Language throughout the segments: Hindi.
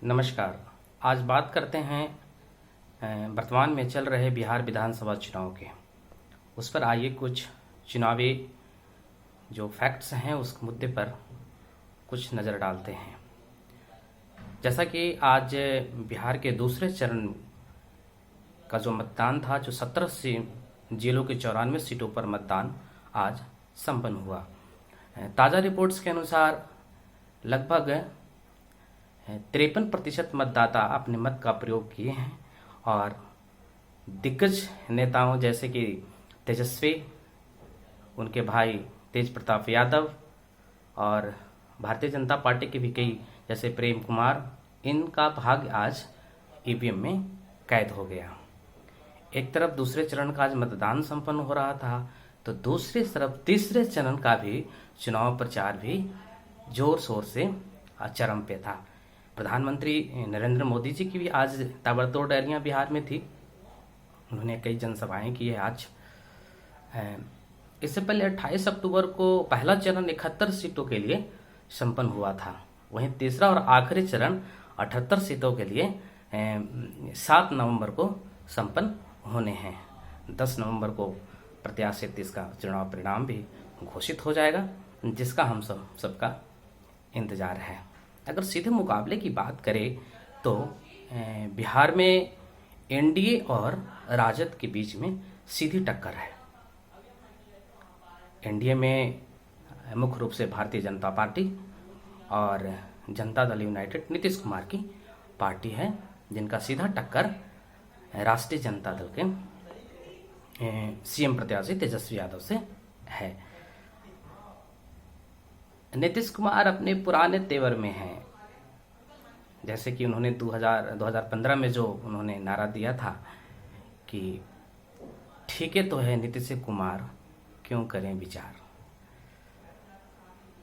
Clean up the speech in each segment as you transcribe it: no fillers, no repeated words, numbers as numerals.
नमस्कार। आज बात करते हैं वर्तमान में चल रहे बिहार विधानसभा चुनाव के। उस पर आइए कुछ चुनावी जो फैक्ट्स हैं उस मुद्दे पर कुछ नज़र डालते हैं। जैसा कि आज बिहार के दूसरे चरण का जो मतदान था, जो 17 जिलों के 94 सीटों पर मतदान आज संपन्न हुआ। ताज़ा रिपोर्ट्स के अनुसार लगभग 53% मतदाता अपने मत का प्रयोग किए हैं और दिग्गज नेताओं जैसे कि तेजस्वी, उनके भाई तेज प्रताप यादव और भारतीय जनता पार्टी के भी कई जैसे प्रेम कुमार, इनका भाग्य आज ईवीएम में कैद हो गया। एक तरफ दूसरे चरण का आज मतदान संपन्न हो रहा था, तो दूसरी तरफ तीसरे चरण का भी चुनाव प्रचार भी जोर शोर से चरम पे था। प्रधानमंत्री नरेंद्र मोदी जी की भी आज ताबड़तोड़ रैलियां बिहार में थी। उन्होंने कई जनसभाएं की है आज। इससे पहले 28 अक्टूबर को पहला चरण 71 सीटों के लिए संपन्न हुआ था। वहीं तीसरा और आखिरी चरण 78 सीटों के लिए 7 नवंबर को संपन्न होने हैं। 10 नवंबर को प्रत्याशित इसका चुनाव परिणाम भी घोषित हो जाएगा, जिसका हम सबका इंतजार है। अगर सीधे मुकाबले की बात करें तो बिहार में एनडीए और राजद के बीच में सीधी टक्कर है। एनडीए में मुख्य रूप से भारतीय जनता पार्टी और जनता दल यूनाइटेड नीतीश कुमार की पार्टी है, जिनका सीधा टक्कर राष्ट्रीय जनता दल के सीएम प्रत्याशी तेजस्वी यादव से है। नीतीश कुमार अपने पुराने तेवर में हैं। जैसे कि उन्होंने 2015 में जो उन्होंने नारा दिया था कि ठीक है तो है नीतीश कुमार, क्यों करें विचार,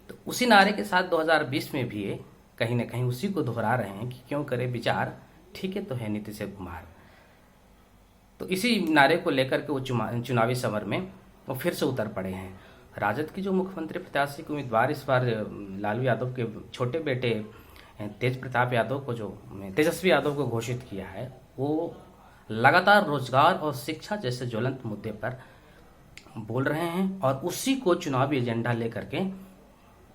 तो उसी नारे के साथ 2020 में भी ये कहीं ना कहीं उसी को दोहरा रहे हैं कि क्यों करें विचार, ठीक है तो है नीतीश कुमार। तो इसी नारे को लेकर के वो चुनावी समर में वो फिर से उतर पड़े हैं। राजद की जो मुख्यमंत्री प्रत्याशी के उम्मीदवार इस बार लालू यादव के छोटे बेटे तेज प्रताप यादव को, जो तेजस्वी यादव को घोषित किया है, वो लगातार रोजगार और शिक्षा जैसे ज्वलंत मुद्दे पर बोल रहे हैं और उसी को चुनावी एजेंडा लेकर के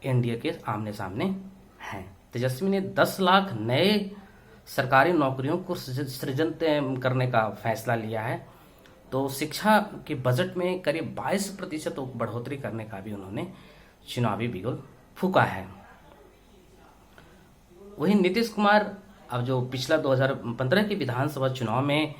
एनडीए के आमने सामने हैं। तेजस्वी ने 10 लाख नए सरकारी नौकरियों को सृजन करने का फैसला लिया है। तो शिक्षा के बजट में करीब 22% बढ़ोतरी करने का भी उन्होंने चुनावी बिगुल फूका है। वहीं नीतीश कुमार अब जो पिछला 2015 के विधानसभा चुनाव में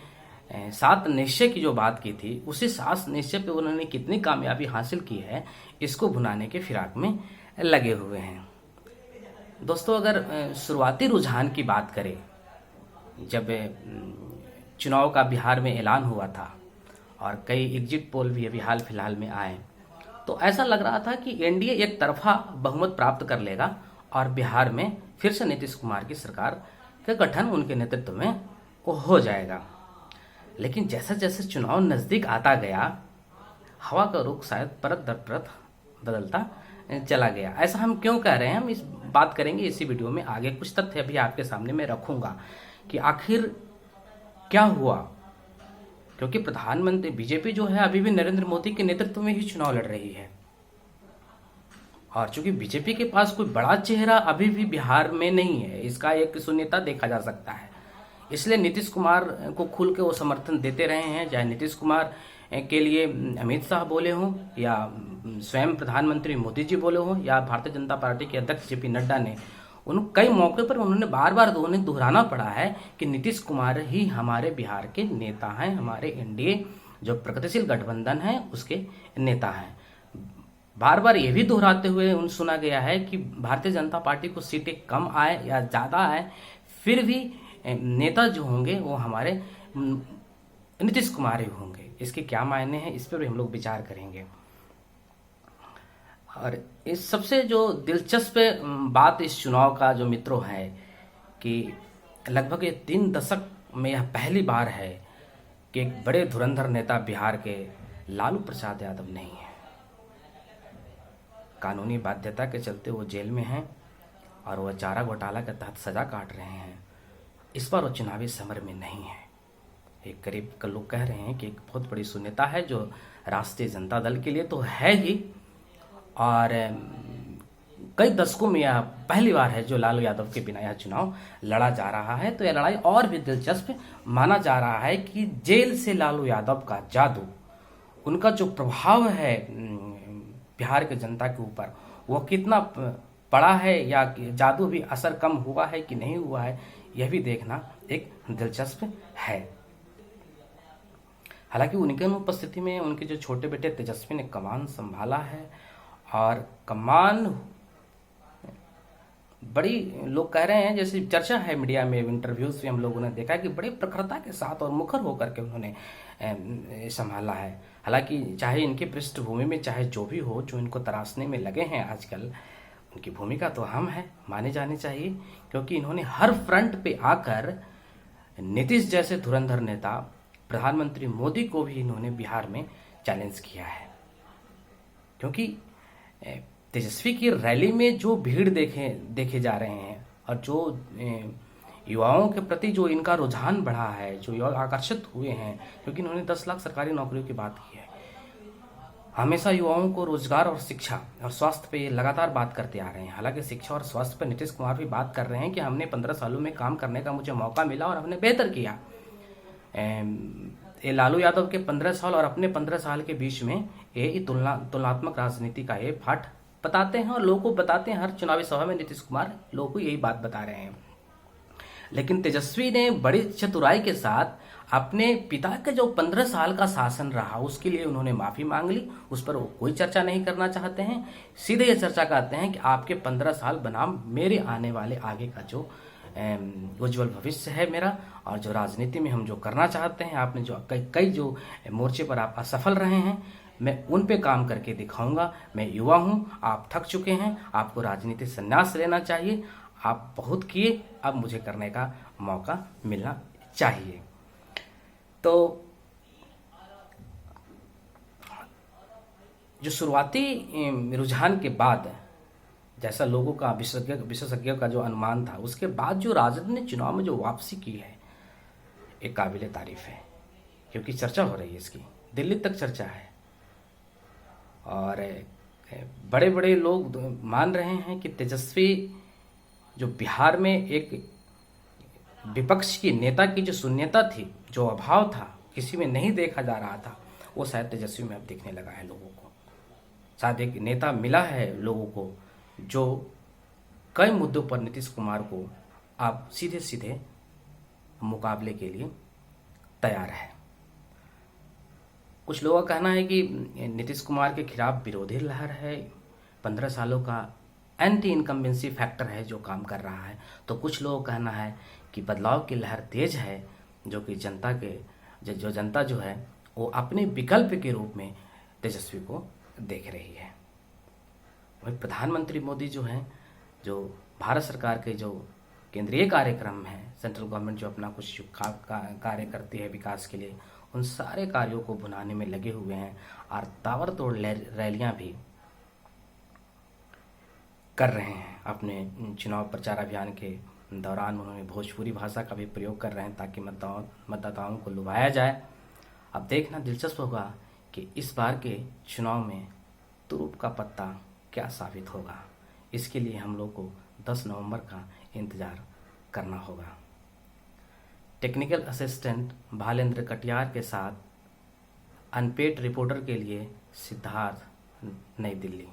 7 निश्चय की जो बात की थी, उसी 7 निश्चय पे उन्होंने कितनी कामयाबी हासिल की है, इसको भुनाने के फिराक में लगे हुए हैं। दोस्तों, अगर शुरुआती रुझान की बात करें, जब चुनाव का बिहार में ऐलान हुआ था और कई एग्जिट पोल भी अभी हाल फिलहाल में आए, तो ऐसा लग रहा था कि एनडीए एक तरफा बहुमत प्राप्त कर लेगा और बिहार में फिर से नीतीश कुमार की सरकार का गठन उनके नेतृत्व में हो जाएगा। लेकिन जैसे जैसे चुनाव नजदीक आता गया, हवा का रुख शायद परत दर परत बदलता चला गया। ऐसा हम क्यों कह रहे हैं, हम इस बात करेंगे इसी वीडियो में। आगे कुछ तथ्य अभी आपके सामने मैं रखूंगा कि आखिर क्या हुआ, क्योंकि प्रधानमंत्री बीजेपी जो है अभी भी नरेंद्र मोदी के नेतृत्व में ही चुनाव लड़ रही है और चूंकि बीजेपी के पास कोई बड़ा चेहरा अभी भी बिहार में नहीं है, इसका एक शून्यता देखा जा सकता है। इसलिए नीतीश कुमार को खुल के वो समर्थन देते रहे हैं, चाहे नीतीश कुमार के लिए अमित शाह बोले हों या स्वयं प्रधानमंत्री मोदी जी बोले हों या भारतीय जनता पार्टी के अध्यक्ष जेपी नड्डा ने। उन कई मौके पर उन्होंने बार बार दोहराना पड़ा है कि नीतीश कुमार ही हमारे बिहार के नेता हैं, हमारे एनडीए जो प्रगतिशील गठबंधन है उसके नेता हैं। बार बार ये भी दोहराते हुए सुना गया है कि भारतीय जनता पार्टी को सीटें कम आए या ज़्यादा आए, फिर भी नेता जो होंगे वो हमारे नीतीश कुमार ही होंगे। इसके क्या मायने हैं, इस पर भी हम लोग विचार करेंगे। और इस सबसे जो दिलचस्प बात इस चुनाव का जो मित्रों है कि लगभग 3 दशक में यह पहली बार है कि एक बड़े धुरंधर नेता बिहार के लालू प्रसाद यादव नहीं है। कानूनी बाध्यता के चलते वो जेल में हैं और वह चारा घोटाला के तहत सजा काट रहे हैं। इस बार वो चुनावी समर में नहीं है। एक करीब का लोग कह रहे हैं कि एक बहुत बड़ी शून्यता है जो राष्ट्रीय जनता दल के लिए तो है ही, और कई दशकों में यह पहली बार है जो लालू यादव के बिना यह चुनाव लड़ा जा रहा है। तो यह लड़ाई और भी दिलचस्प माना जा रहा है कि जेल से लालू यादव का जादू, उनका जो प्रभाव है बिहार के जनता के ऊपर, वो कितना पड़ा है, या जादू भी असर कम हुआ है कि नहीं हुआ है, यह भी देखना एक दिलचस्प है। हालांकि उनके अनुपस्थिति में उनके जो छोटे बेटे तेजस्वी ने कमान संभाला है, और कमान बड़ी, लोग कह रहे हैं, जैसे चर्चा है मीडिया में, इंटरव्यूज में हम लोगों ने देखा है कि बड़ी प्रखरता के साथ और मुखर होकर के उन्होंने संभाला है। हालांकि चाहे इनकी पृष्ठभूमि में चाहे जो भी हो, जो इनको तराशने में लगे हैं आजकल, उनकी भूमिका तो अहम है, माने जानी चाहिए, क्योंकि इन्होंने हर फ्रंट पे आकर नीतीश जैसे धुरंधर नेता, प्रधानमंत्री मोदी को भी इन्होंने बिहार में चैलेंज किया है। क्योंकि तेजस्वी की रैली में जो भीड़ देखे जा रहे हैं, और जो युवाओं के प्रति जो इनका रुझान बढ़ा है, जो युवा आकर्षित हुए हैं, क्योंकि इन्होंने 10 लाख सरकारी नौकरियों की बात की है। हमेशा युवाओं को रोजगार और शिक्षा और स्वास्थ्य पे ये लगातार बात करते आ रहे हैं। हालांकि शिक्षा और स्वास्थ्य पे नीतीश कुमार भी बात कर रहे हैं कि हमने 15 सालों में काम करने का मुझे मौका मिला और हमने बेहतर किया। ये लालू यादव के 15 साल और अपने 15 साल के बीच में ये तुलनात्मक राजनीति का ये पाठ बताते हैं, और लोगों को बताते हैं। हर चुनावी सभा में नीतीश कुमार लोगों को यही बात बता रहे हैं। लेकिन तेजस्वी ने बड़ी चतुराई के साथ अपने पिता के जो 15 साल का शासन रहा, उसके लिए उन्होंने माफी मांग ली। उस पर वो कोई चर्चा नहीं करना चाहते हैं, सीधे ये चर्चा करते हैं कि आपके 15 साल बनाम मेरे आने वाले आगे का जो उज्जवल भविष्य है मेरा, और जो राजनीति में हम जो करना चाहते हैं, आपने जो कई जो मोर्चे पर आप असफल रहे हैं, मैं उन पे काम करके दिखाऊंगा। मैं युवा हूं, आप थक चुके हैं, आपको राजनीति संन्यास लेना चाहिए, आप बहुत किए, अब मुझे करने का मौका मिलना चाहिए। तो जो शुरुआती रुझान के बाद, जैसा लोगों का विशेषज्ञों का जो अनुमान था, उसके बाद जो राजद ने चुनाव में जो वापसी की है, एक काबिले तारीफ है। क्योंकि चर्चा हो रही है इसकी, दिल्ली तक चर्चा है, और बड़े बड़े लोग मान रहे हैं कि तेजस्वी जो बिहार में एक विपक्ष की नेता की जो शून्यता थी, जो अभाव था, किसी में नहीं देखा जा रहा था, वो शायद तेजस्वी में अब दिखने लगा है लोगों को। शायद एक नेता मिला है लोगों को जो कई मुद्दों पर नीतीश कुमार को अब सीधे सीधे मुकाबले के लिए तैयार है। कुछ लोगों का कहना है कि नीतीश कुमार के खिलाफ विरोधी लहर है, 15 सालों का एंटी इनकम्बेंसी फैक्टर है जो काम कर रहा है। तो कुछ लोगों का कहना है कि बदलाव की लहर तेज है, जो कि जनता जो है वो अपने विकल्प के रूप में तेजस्वी को देख रही है। वही प्रधानमंत्री मोदी जो हैं, जो भारत सरकार के जो केंद्रीय कार्यक्रम है, सेंट्रल गवर्नमेंट जो अपना कुछ कार्य करती है विकास के लिए, उन सारे कार्यों को भुनाने में लगे हुए हैं, और ताबड़तोड़ रैलियां भी कर रहे हैं। अपने चुनाव प्रचार अभियान के दौरान उन्होंने भोजपुरी भाषा का भी प्रयोग कर रहे हैं ताकि मतदाताओं को लुभाया जाए। अब देखना दिलचस्प होगा कि इस बार के चुनाव में तुरुप का पत्ता क्या साबित होगा। इसके लिए हम लोग को 10 नवंबर का इंतजार करना होगा। टेक्निकल असिस्टेंट भालेंद्र कटियार के साथ अनपेड रिपोर्टर के लिए सिद्धार्थ, नई दिल्ली।